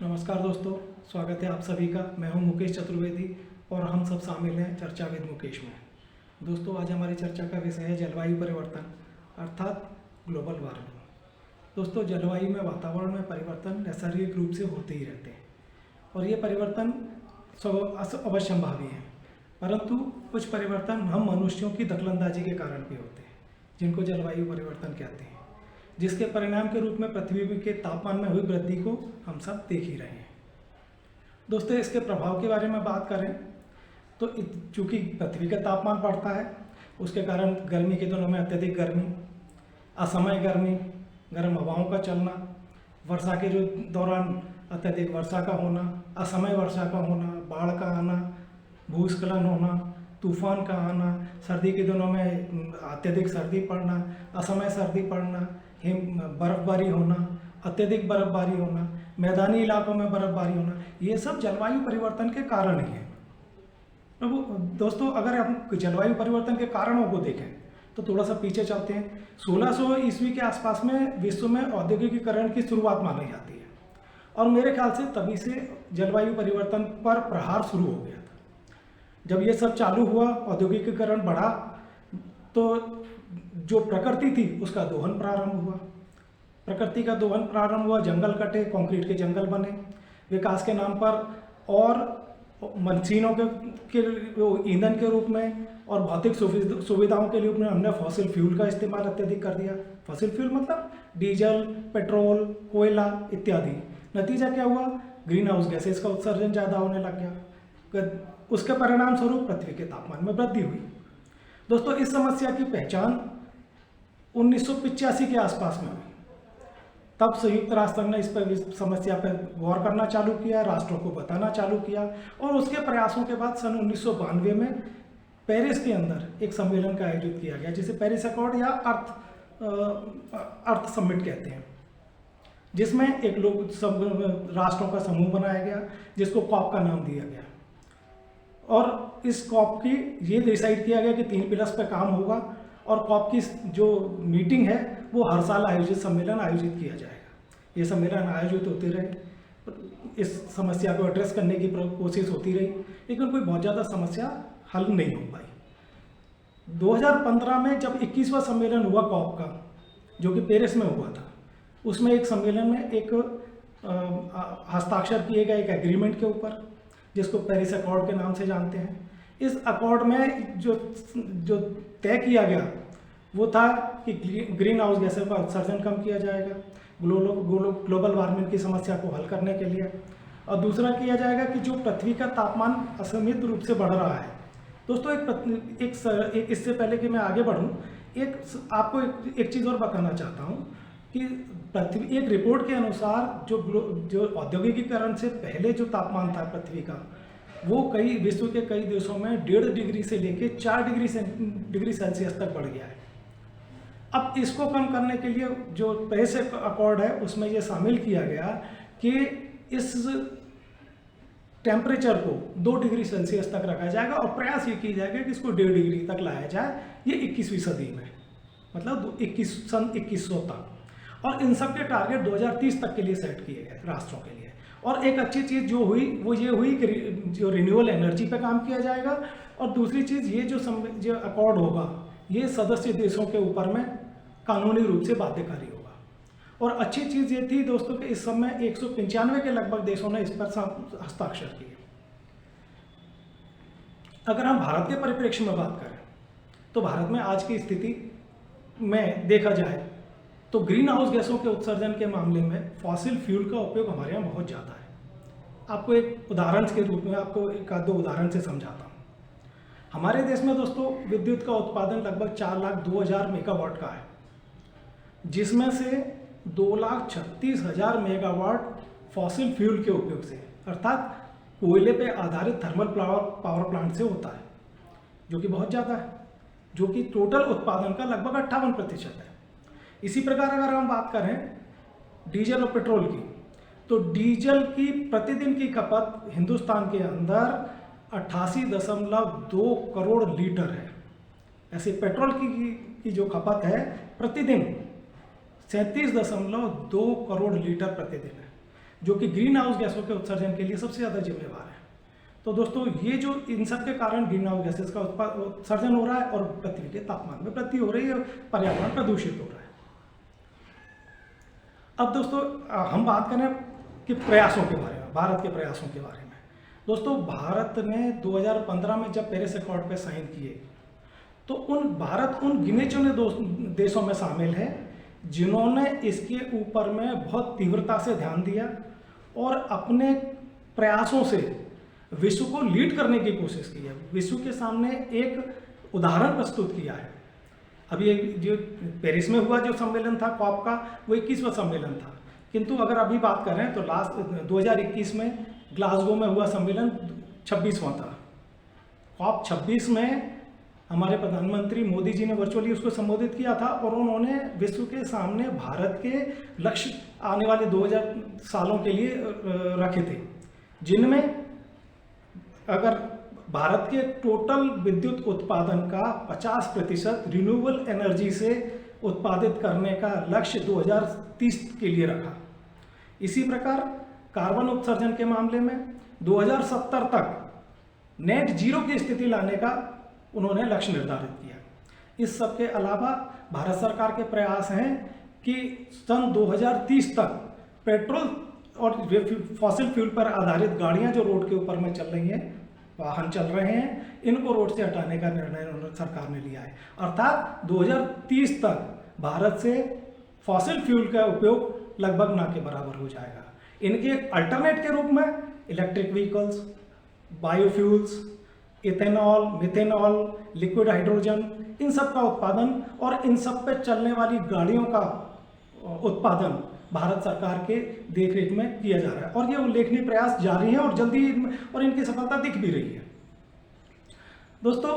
नमस्कार दोस्तों, स्वागत है आप सभी का। मैं हूं मुकेश चतुर्वेदी और हम सब शामिल हैं चर्चा विद मुकेश में। दोस्तों, आज हमारी चर्चा का विषय है जलवायु परिवर्तन अर्थात ग्लोबल वार्मिंग। दोस्तों, जलवायु में वातावरण में परिवर्तन नैसर्गिक रूप से होते ही रहते हैं और ये परिवर्तन अवश्यंभावी है, परंतु कुछ परिवर्तन हम मनुष्यों की दखलंदाजी के कारण भी होते हैं, जिनको जलवायु परिवर्तन कहते हैं, जिसके परिणाम के रूप में पृथ्वी के तापमान में हुई वृद्धि को हम सब देख ही रहे हैं। दोस्तों, इसके प्रभाव के बारे में बात करें तो चूँकि पृथ्वी का तापमान बढ़ता है, उसके कारण गर्मी के दिनों में अत्यधिक गर्मी, असमय गर्मी, गर्म हवाओं का चलना, वर्षा के जो दौरान अत्यधिक वर्षा का होना, असमय वर्षा का होना, बाढ़ का आना, भूस्खलन होना, तूफान का आना, सर्दी के दिनों में अत्यधिक सर्दी पड़ना, असमय सर्दी पड़ना, बर्फबारी होना, अत्यधिक बर्फबारी होना, मैदानी इलाकों में बर्फबारी होना, ये सब जलवायु परिवर्तन के कारण ही है। दोस्तों, अगर हम जलवायु परिवर्तन के कारणों को देखें तो थोड़ा सा पीछे चलते हैं। 1600 ईस्वी के आसपास में विश्व में औद्योगिकीकरण की शुरुआत मानी जाती है और मेरे ख्याल से तभी से जलवायु परिवर्तन पर प्रहार शुरू हो गया था। जब ये सब चालू हुआ, औद्योगिकीकरण बढ़ा, तो जो प्रकृति थी उसका दोहन प्रारंभ हुआ। प्रकृति का दोहन प्रारंभ हुआ, जंगल कटे, कंक्रीट के जंगल बने विकास के नाम पर, और मशीनों के ईंधन के रूप में और भौतिक सुविधाओं के रूप में हमने फॉसिल फ्यूल का इस्तेमाल अत्यधिक कर दिया। फॉसिल फ्यूल मतलब डीजल, पेट्रोल, कोयला इत्यादि। नतीजा क्या हुआ? ग्रीन हाउस गैसेस का उत्सर्जन ज़्यादा होने लग गया। उसके परिणाम स्वरूप पृथ्वी के तापमान में वृद्धि हुई। दोस्तों, इस समस्या की पहचान 1985 के आसपास में हुई। तब संयुक्त राष्ट्र संघ ने इस समस्या पर गौर करना चालू किया, राष्ट्रों को बताना चालू किया, और उसके प्रयासों के बाद सन 1992 में पेरिस के अंदर एक सम्मेलन का आयोजित किया गया, जिसे पेरिस अकॉर्ड या अर्थ समिट कहते हैं, जिसमें एक लोग सब राष्ट्रों का समूह बनाया गया, जिसको कॉप का नाम दिया गया। और इस कॉप की ये डिसाइड किया गया कि 3 पिलर्स पर काम होगा और कॉप की जो मीटिंग है वो हर साल सम्मेलन आयोजित किया जाएगा। ये सम्मेलन आयोजित होते रहे, इस समस्या को एड्रेस करने की कोशिश होती रही, लेकिन कोई बहुत ज़्यादा समस्या हल नहीं हो पाई। 2015 में जब 21वां सम्मेलन हुआ कॉप का, जो कि पेरिस में हुआ था, उसमें एक सम्मेलन में एक हस्ताक्षर किए गए एक एग्रीमेंट के ऊपर, जिसको पेरिस अकॉर्ड के नाम से जानते हैं। इस अकॉर्ड में जो तय किया गया वो था कि ग्रीन हाउस गैसों का उत्सर्जन कम किया जाएगा ग्लोबल वार्मिंग की समस्या को हल करने के लिए, और दूसरा किया जाएगा कि जो पृथ्वी का तापमान असीमित रूप से बढ़ रहा है। दोस्तों, एक इससे पहले कि मैं आगे बढ़ूं, आपको एक चीज़ और बताना चाहता हूं कि पृथ्वी एक रिपोर्ट के अनुसार जो औद्योगिकीकरण से पहले जो तापमान था पृथ्वी का, वो विश्व के कई देशों में 1.5 डिग्री से लेकर 4 डिग्री सेल्सियस तक बढ़ गया है। अब इसको कम करने के लिए जो पेरिस अकॉर्ड है उसमें ये शामिल किया गया कि इस टेम्परेचर को 2 डिग्री सेल्सियस तक रखा जाएगा और प्रयास ये किया जाएगा कि इसको 1.5 डिग्री तक लाया जाए, ये 21वीं सदी में, मतलब सन 2100 तक। और इन सब के टारगेट 2030 तक के लिए सेट किए गए राष्ट्रों के लिए। और एक अच्छी चीज़ जो हुई वो ये हुई कि जो रिन्यूएबल एनर्जी पे काम किया जाएगा, और दूसरी चीज़ ये जो अकॉर्ड होगा ये सदस्य देशों के ऊपर में कानूनी रूप से बाध्यकारी होगा। और अच्छी चीज़ ये थी दोस्तों कि इस समय 195 के लगभग देशों ने इस पर हस्ताक्षर किए। अगर हम भारत के परिप्रेक्ष्य में बात करें तो भारत में आज की स्थिति में देखा जाए तो ग्रीन हाउस गैसों के उत्सर्जन के मामले में फॉसिल फ्यूल का उपयोग हमारे यहाँ बहुत ज़्यादा है। आपको एक उदाहरण के रूप में आपको एक आध दो उदाहरण से समझाता हूँ। हमारे देश में दोस्तों विद्युत का उत्पादन लगभग 4,02,000 मेगावाट का है, जिसमें से 2,36,000 मेगावाट फॉसिल फ्यूल के उपयोग से, अर्थात कोयले पे आधारित थर्मल पावर प्लांट से होता है, जो कि बहुत ज़्यादा है, जो कि टोटल उत्पादन का लगभग 58% है। इसी प्रकार अगर हम बात करें डीजल और पेट्रोल की, तो डीजल की प्रतिदिन की खपत हिंदुस्तान के अंदर 88.2 करोड़ लीटर है। ऐसे पेट्रोल की जो खपत है प्रतिदिन 37.2 करोड़ लीटर प्रतिदिन है। जो कि ग्रीन हाउस गैसों के उत्सर्जन के लिए सबसे ज़्यादा जिम्मेवार है। तो दोस्तों ये जो इन सब के कारण ग्रीन हाउस गैसेस का उत्सर्जन हो रहा है और पृथ्वी के तापमान में वृद्धि हो रही है, पर्यावरण प्रदूषित हो रहा है। अब दोस्तों हम बात करें कि प्रयासों के बारे में, भारत के प्रयासों के बारे में। दोस्तों भारत ने 2015 में जब पेरिस अकॉर्ड पे साइन किए तो भारत उन गिने चुने देशों में शामिल है जिन्होंने इसके ऊपर में बहुत तीव्रता से ध्यान दिया और अपने प्रयासों से विश्व को लीड करने की कोशिश की है, विश्व के सामने एक उदाहरण प्रस्तुत किया है। अभी जो पेरिस में हुआ जो सम्मेलन था कॉप का, वो 21वां सम्मेलन था, किंतु अगर अभी बात करें तो लास्ट 2021 में ग्लासगो में हुआ सम्मेलन 26वां था। कॉप 26 में हमारे प्रधानमंत्री मोदी जी ने वर्चुअली उसको संबोधित किया था और उन्होंने विश्व के सामने भारत के लक्ष्य आने वाले 2000 सालों के लिए रखे थे, जिनमें अगर भारत के टोटल विद्युत उत्पादन का 50% रिन्यूएबल एनर्जी से उत्पादित करने का लक्ष्य 2030 के लिए रखा। इसी प्रकार कार्बन उत्सर्जन के मामले में 2070 तक नेट जीरो की स्थिति लाने का उन्होंने लक्ष्य निर्धारित किया। इस सब के अलावा भारत सरकार के प्रयास हैं कि सन 2030 तक पेट्रोल और फॉसिल फ्यूल पर आधारित गाड़ियां जो रोड के ऊपर में चल रही हैं, वाहन चल रहे हैं, इनको रोड से हटाने का निर्णय सरकार ने लिया है। अर्थात 2030 तक भारत से फॉसिल फ्यूल का उपयोग लगभग ना के बराबर हो जाएगा। इनके अल्टरनेट के रूप में electric vehicles, biofuels, ethanol, methanol, liquid hydrogen, इन सब का उत्पादन और इन सब पे चलने वाली गाड़ियों का उत्पादन भारत सरकार के देखरेख में किया जा रहा है और ये उल्लेखनीय प्रयास जारी हैं और जल्दी और इनकी सफलता दिख भी रही है। दोस्तों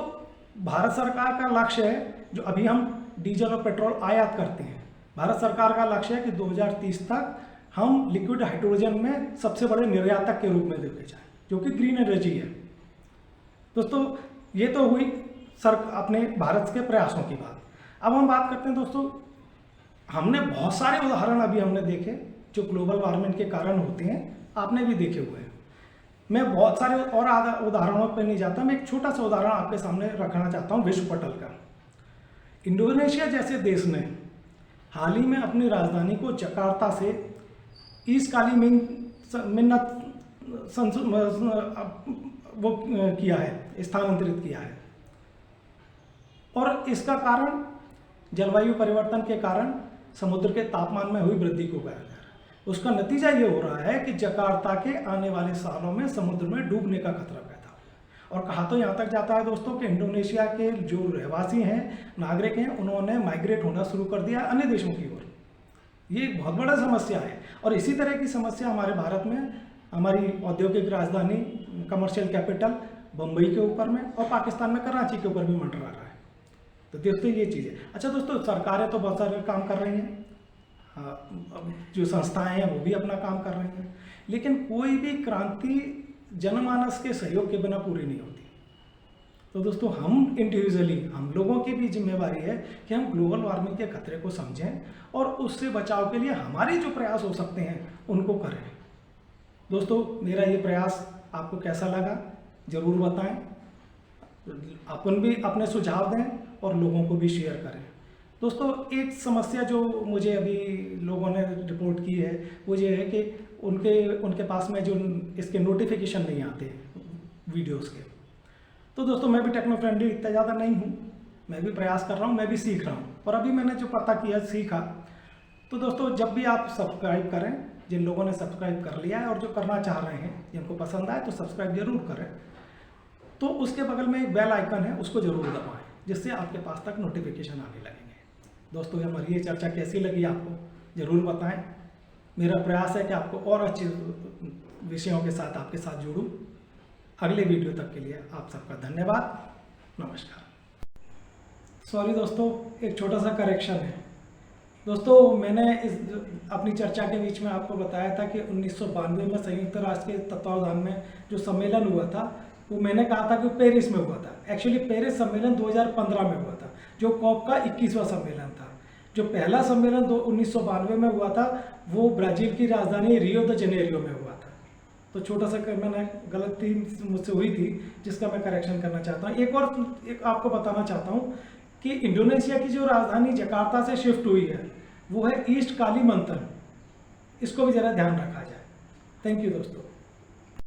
भारत सरकार का लक्ष्य है, जो अभी हम डीजल और पेट्रोल आयात करते हैं, भारत सरकार का लक्ष्य है कि 2030 तक हम लिक्विड हाइड्रोजन में सबसे बड़े निर्यातक के रूप में देखे जाए, जो कि ग्रीन एनर्जी है। दोस्तों ये तो हुई अपने भारत के प्रयासों की बात। अब हम बात करते हैं दोस्तों, हमने बहुत सारे उदाहरण अभी हमने देखे जो ग्लोबल वार्मिंग के कारण होते हैं, आपने भी देखे हुए हैं। मैं बहुत सारे और उदाहरणों पर नहीं जाता, मैं एक छोटा सा उदाहरण आपके सामने रखना चाहता हूँ विश्व पटल का। इंडोनेशिया जैसे देश ने हाल ही में अपनी राजधानी को जकार्ता से ईस्ट काली मिन्नत वो किया है, स्थानांतरित किया है और इसका कारण जलवायु परिवर्तन के कारण समुद्र के तापमान में हुई वृद्धि को कहा जा रहा है। उसका नतीजा ये हो रहा है कि जकार्ता के आने वाले सालों में समुद्र में डूबने का खतरा पैदा हो। और कहा तो यहाँ तक जाता है दोस्तों कि इंडोनेशिया के जो रहवासी हैं, नागरिक हैं, उन्होंने माइग्रेट होना शुरू कर दिया अन्य देशों की ओर। ये एक बहुत बड़ा समस्या है और इसी तरह की समस्या हमारे भारत में, हमारी औद्योगिक राजधानी, कमर्शियल कैपिटल बम्बई के ऊपर में और पाकिस्तान में कराची के ऊपर भी मंडरा रहा है। तो देखते ये चीज़ है। अच्छा दोस्तों, सरकारें तो बहुत सारे काम कर रही हैं, जो संस्थाएं हैं वो भी अपना काम कर रही हैं, लेकिन कोई भी क्रांति जनमानस के सहयोग के बिना पूरी नहीं होती। तो दोस्तों हम इंडिविजुअली, हम लोगों की भी जिम्मेवारी है कि हम ग्लोबल वार्मिंग के खतरे को समझें और उससे बचाव के लिए हमारे जो प्रयास हो सकते हैं उनको करें। दोस्तों मेरा ये प्रयास आपको कैसा लगा ज़रूर बताएं, अपन भी अपने सुझाव दें और लोगों को भी शेयर करें। दोस्तों एक समस्या जो मुझे अभी लोगों ने रिपोर्ट की है वो ये है कि उनके पास में जो इसके नोटिफिकेशन नहीं आते वीडियोस के। तो दोस्तों मैं भी टेक्नो फ्रेंडली इतना ज़्यादा नहीं हूँ, मैं भी प्रयास कर रहा हूँ, मैं भी सीख रहा हूँ और अभी मैंने जो पता किया सीखा। तो दोस्तों जब भी आप सब्सक्राइब करें, जिन लोगों ने सब्सक्राइब कर लिया है और जो करना चाह रहे हैं, जिनको पसंद आए तो सब्सक्राइब जरूर करें। तो उसके बगल में एक बेल आइकन है, उसको जरूर दबाएं, जिससे आपके पास तक नोटिफिकेशन आने लगेंगे। दोस्तों हमारी ये चर्चा कैसी लगी आपको ज़रूर बताएं। मेरा प्रयास है कि आपको और अच्छे विषयों के साथ आपके साथ जुड़ूं। अगले वीडियो तक के लिए आप सबका धन्यवाद, नमस्कार। सॉरी दोस्तों, एक छोटा सा करेक्शन है। दोस्तों मैंने इस अपनी चर्चा के बीच में आपको बताया था कि 1992 में संयुक्त राष्ट्र के तत्वावधान में जो सम्मेलन हुआ था वो मैंने कहा था कि पेरिस में हुआ था। एक्चुअली पेरिस सम्मेलन 2015 में हुआ था, जो कॉप का 21वां सम्मेलन था। जो पहला सम्मेलन 1992 में हुआ था वो ब्राज़ील की राजधानी रियो द जनेरियो में हुआ था। तो छोटा सा मैंने गलती मुझसे हुई थी जिसका मैं करेक्शन करना चाहता हूँ। एक आपको बताना चाहता हूँ कि इंडोनेशिया की जो राजधानी जकार्ता से शिफ्ट हुई है वो है ईस्ट कालीमंतन। इसको भी ज़रा ध्यान रखा जाए। थैंक यू दोस्तों।